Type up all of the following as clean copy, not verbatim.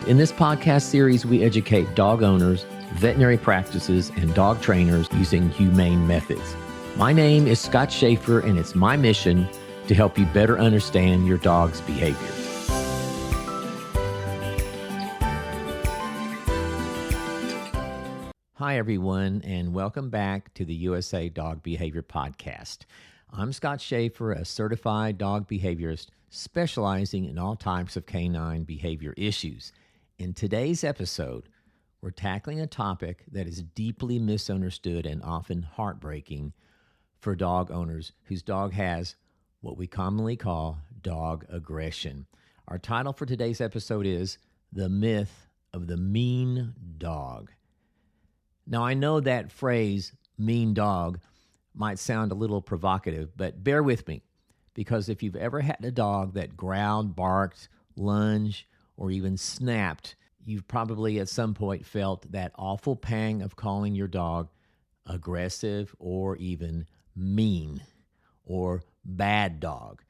In this podcast series, we educate dog owners, veterinary practices, and dog trainers using humane methods. My name is Scott Sheaffer, and it's my mission to help you better understand your dog's behavior. Hi, everyone, and welcome back to the USA Dog Behavior Podcast. I'm Scott Sheaffer, a certified dog behaviorist specializing in all types of canine behavior issues. In today's episode, we're tackling a topic that is deeply misunderstood and often heartbreaking for dog owners whose dog has what we commonly call dog aggression. Our title for today's episode is The Myth of the Mean Dog. Now, I know that phrase, mean dog, might sound a little provocative, but bear with me, because if you've ever had a dog that growled, barked, lunged, or even snapped, you've probably at some point felt that awful pang of calling your dog aggressive or even mean or bad dog.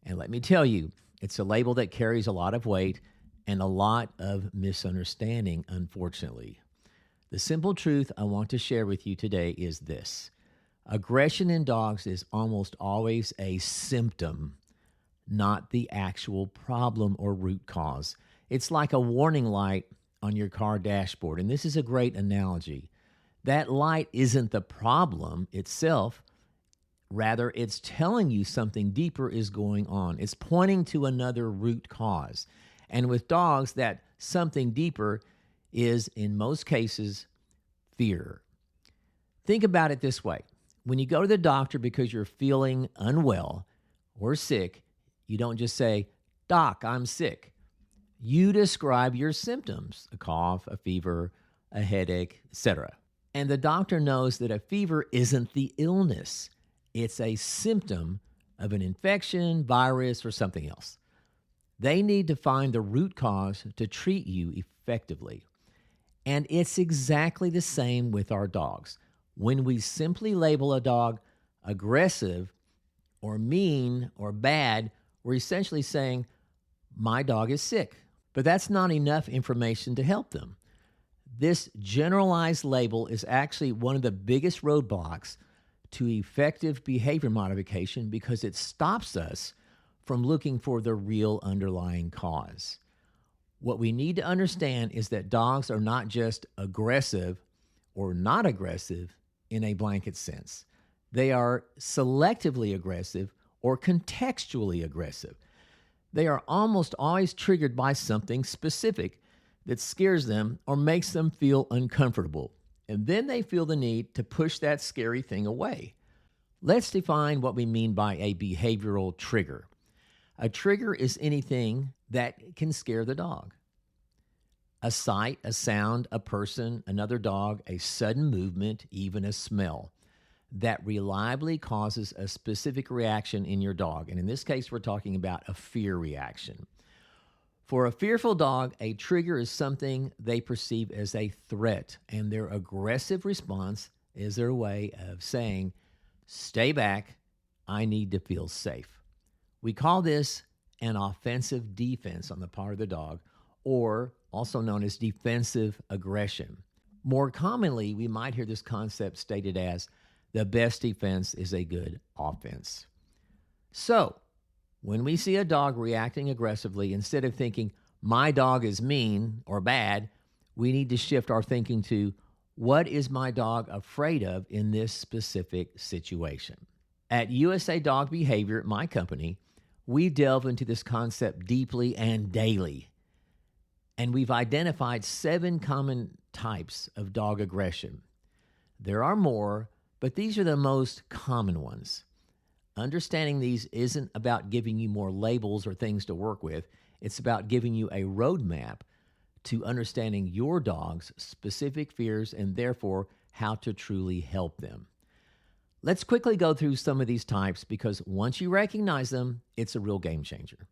And let me tell you, it's a label that carries a lot of weight and a lot of misunderstanding, unfortunately. The simple truth I want to share with you today is this. Aggression in dogs is almost always a symptom, not the actual problem or root cause. It's like a warning light on your car dashboard, and this is a great analogy. That light isn't the problem itself. Rather, it's telling you something deeper is going on. It's pointing to another root cause. And with dogs, that something deeper is, in most cases, fear. Think about it this way. When you go to the doctor because you're feeling unwell or sick, you don't just say, "Doc, I'm sick." You describe your symptoms, a cough, a fever, a headache, etc. And the doctor knows that a fever isn't the illness. It's a symptom of an infection, virus, or something else. They need to find the root cause to treat you effectively. And it's exactly the same with our dogs. When we simply label a dog aggressive or mean or bad, we're essentially saying, my dog is sick. But that's not enough information to help them. This generalized label is actually one of the biggest roadblocks to effective behavior modification because it stops us from looking for the real underlying cause. What we need to understand is that dogs are not just aggressive or not aggressive in a blanket sense. They are selectively aggressive or contextually aggressive. They are almost always triggered by something specific that scares them or makes them feel uncomfortable. And then they feel the need to push that scary thing away. Let's define what we mean by a behavioral trigger. A trigger is anything that can scare the dog. A sight, a sound, a person, another dog, a sudden movement, even a smell that reliably causes a specific reaction in your dog. And in this case, we're talking about a fear reaction. For a fearful dog, a trigger is something they perceive as a threat, and their aggressive response is their way of saying, "Stay back, I need to feel safe." We call this an offensive defense on the part of the dog, or also known as defensive aggression. More commonly, we might hear this concept stated as the best defense is a good offense. So, when we see a dog reacting aggressively, instead of thinking, my dog is mean or bad, we need to shift our thinking to, what is my dog afraid of in this specific situation? At USA Dog Behavior, my company, we delve into this concept deeply and daily. And we've identified 7 common types of dog aggression. There are more, but these are the most common ones. Understanding these isn't about giving you more labels or things to work with. It's about giving you a roadmap to understanding your dog's specific fears and therefore how to truly help them. Let's quickly go through some of these types because once you recognize them, it's a real game changer.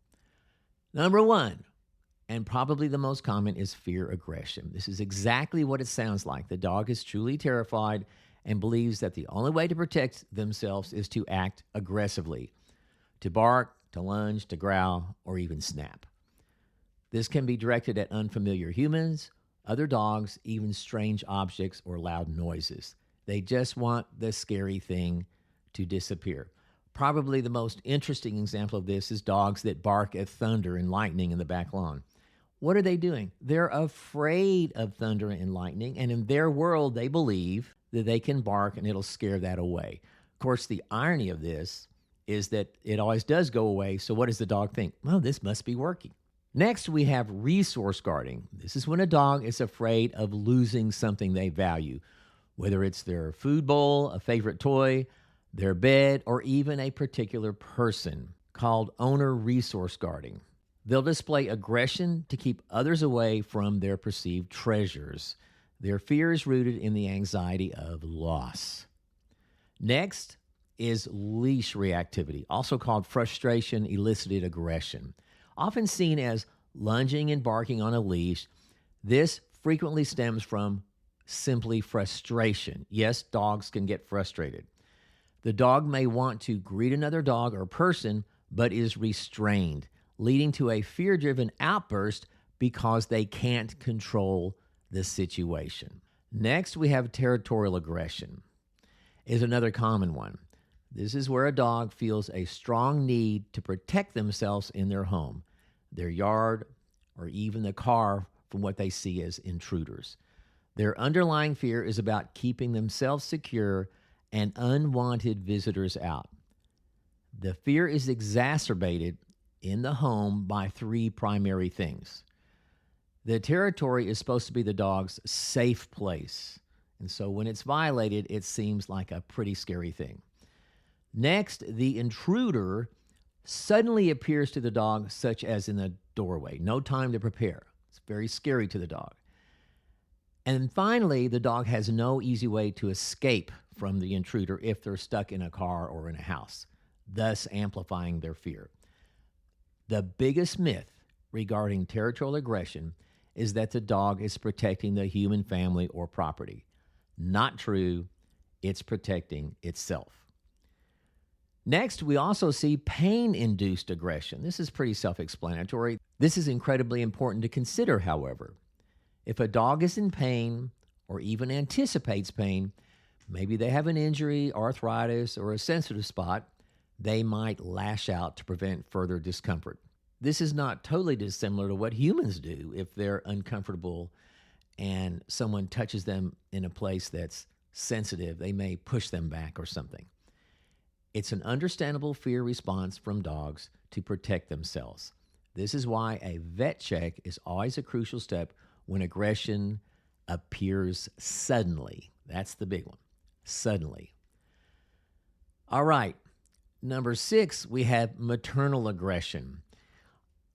Number 1, and probably the most common, is fear aggression. This is exactly what it sounds like. The dog is truly terrified and believes that the only way to protect themselves is to act aggressively, to bark, to lunge, to growl, or even snap. This can be directed at unfamiliar humans, other dogs, even strange objects or loud noises. They just want the scary thing to disappear. Probably the most interesting example of this is dogs that bark at thunder and lightning in the back lawn. What are they doing? They're afraid of thunder and lightning, and in their world, they believe that they can bark and it'll scare that away. Of course, the irony of this is that it always does go away, so what does the dog think? Well, this must be working. Next, we have resource guarding. This is when a dog is afraid of losing something they value, whether it's their food bowl, a favorite toy, their bed, or even a particular person, called owner resource guarding. They'll display aggression to keep others away from their perceived treasures. Their fear is rooted in the anxiety of loss. Next is leash reactivity, also called frustration elicited aggression. Often seen as lunging and barking on a leash, this frequently stems from simply frustration. Yes, dogs can get frustrated. The dog may want to greet another dog or person, but is restrained, leading to a fear-driven outburst because they can't control the situation. Next, we have territorial aggression, is another common one. This is where a dog feels a strong need to protect themselves in their home, their yard, or even the car from what they see as intruders. Their underlying fear is about keeping themselves secure and unwanted visitors out. The fear is exacerbated in the home by three primary things. The territory is supposed to be the dog's safe place, and so when it's violated, it seems like a pretty scary thing. Next, the intruder suddenly appears to the dog, such as in the doorway. No time to prepare. It's very scary to the dog. And finally, the dog has no easy way to escape from the intruder if they're stuck in a car or in a house, thus amplifying their fear. The biggest myth regarding territorial aggression is that the dog is protecting the human family or property. Not true. It's protecting itself. Next, we also see pain-induced aggression. This is pretty self-explanatory. This is incredibly important to consider, however. If a dog is in pain or even anticipates pain, maybe they have an injury, arthritis, or a sensitive spot, they might lash out to prevent further discomfort. This is not totally dissimilar to what humans do if they're uncomfortable and someone touches them in a place that's sensitive. They may push them back or something. It's an understandable fear response from dogs to protect themselves. This is why a vet check is always a crucial step when aggression appears suddenly. That's the big one, suddenly. All right, number 6, we have maternal aggression.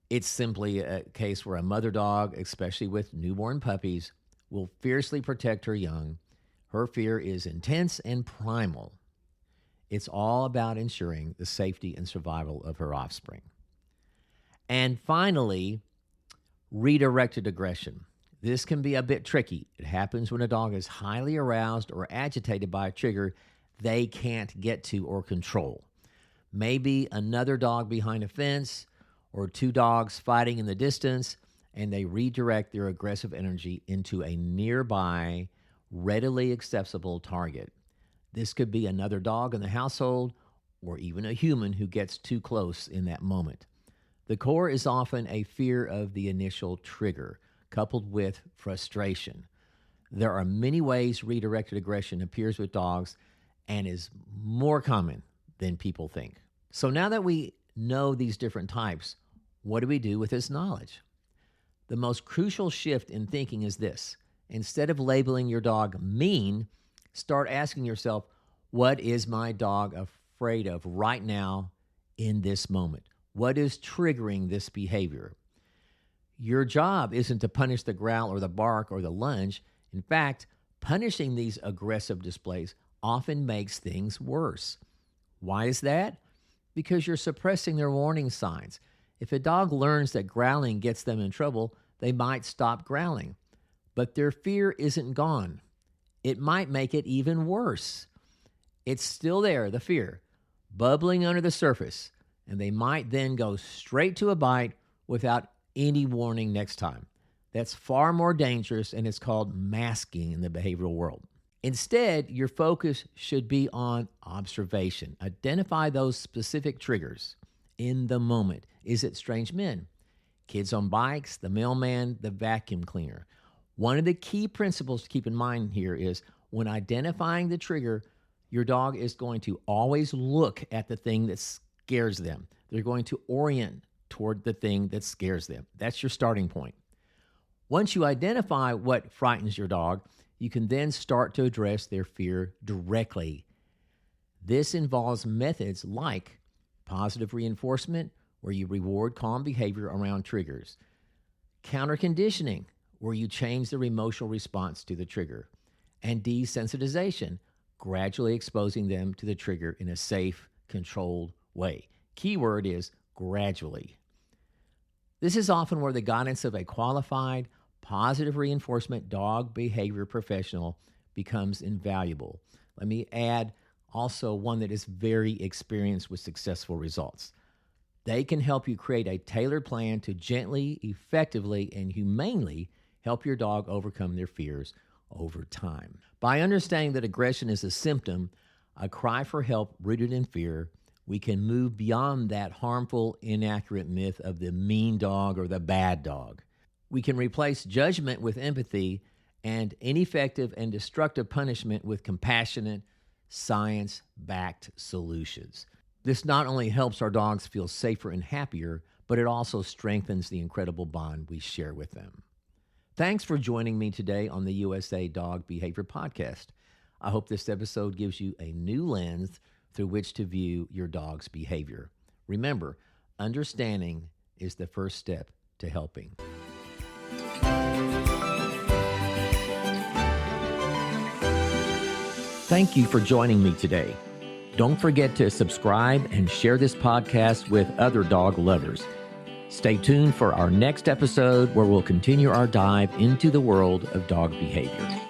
It's simply a case where a mother dog, especially with newborn puppies, will fiercely protect her young. Her fear is intense and primal. It's all about ensuring the safety and survival of her offspring. And finally, redirected aggression. This can be a bit tricky. It happens when a dog is highly aroused or agitated by a trigger they can't get to or control. Maybe another dog behind a fence or two dogs fighting in the distance, and they redirect their aggressive energy into a nearby, readily accessible target. This could be another dog in the household or even a human who gets too close in that moment. The core is often a fear of the initial trigger, coupled with frustration. There are many ways redirected aggression appears with dogs and is more common than people think. So now that we know these different types, what do we do with this knowledge? The most crucial shift in thinking is this. Instead of labeling your dog mean, start asking yourself, what is my dog afraid of right now in this moment? What is triggering this behavior? Your job isn't to punish the growl or the bark or the lunge. In fact, punishing these aggressive displays often makes things worse. Why is that? Because you're suppressing their warning signs. If a dog learns that growling gets them in trouble, they might stop growling. But their fear isn't gone. It might make it even worse. It's still there, the fear, bubbling under the surface, and they might then go straight to a bite without any warning next time. That's far more dangerous, and it's called masking in the behavioral world. Instead, your focus should be on observation. Identify those specific triggers in the moment. Is it strange men, kids on bikes, the mailman, the vacuum cleaner? One of the key principles to keep in mind here is when identifying the trigger, your dog is going to always look at the thing that scares them. They're going to orient toward the thing that scares them. That's your starting point. Once you identify what frightens your dog, you can then start to address their fear directly. This involves methods like positive reinforcement, where you reward calm behavior around triggers, counter conditioning, where you change their emotional response to the trigger, and desensitization, gradually exposing them to the trigger in a safe, controlled way. Keyword is gradually. This is often where the guidance of a qualified, positive reinforcement dog behavior professional becomes invaluable. Let me add also one that is very experienced with successful results. They can help you create a tailored plan to gently, effectively, and humanely help your dog overcome their fears over time. By understanding that aggression is a symptom, a cry for help rooted in fear, we can move beyond that harmful, inaccurate myth of the mean dog or the bad dog. We can replace judgment with empathy and ineffective and destructive punishment with compassionate, science-backed solutions. This not only helps our dogs feel safer and happier, but it also strengthens the incredible bond we share with them. Thanks for joining me today on the USA Dog Behavior Podcast. I hope this episode gives you a new lens through which to view your dog's behavior. Remember, understanding is the first step to helping. Thank you for joining me today. Don't forget to subscribe and share this podcast with other dog lovers. Stay tuned for our next episode where we'll continue our dive into the world of dog behavior.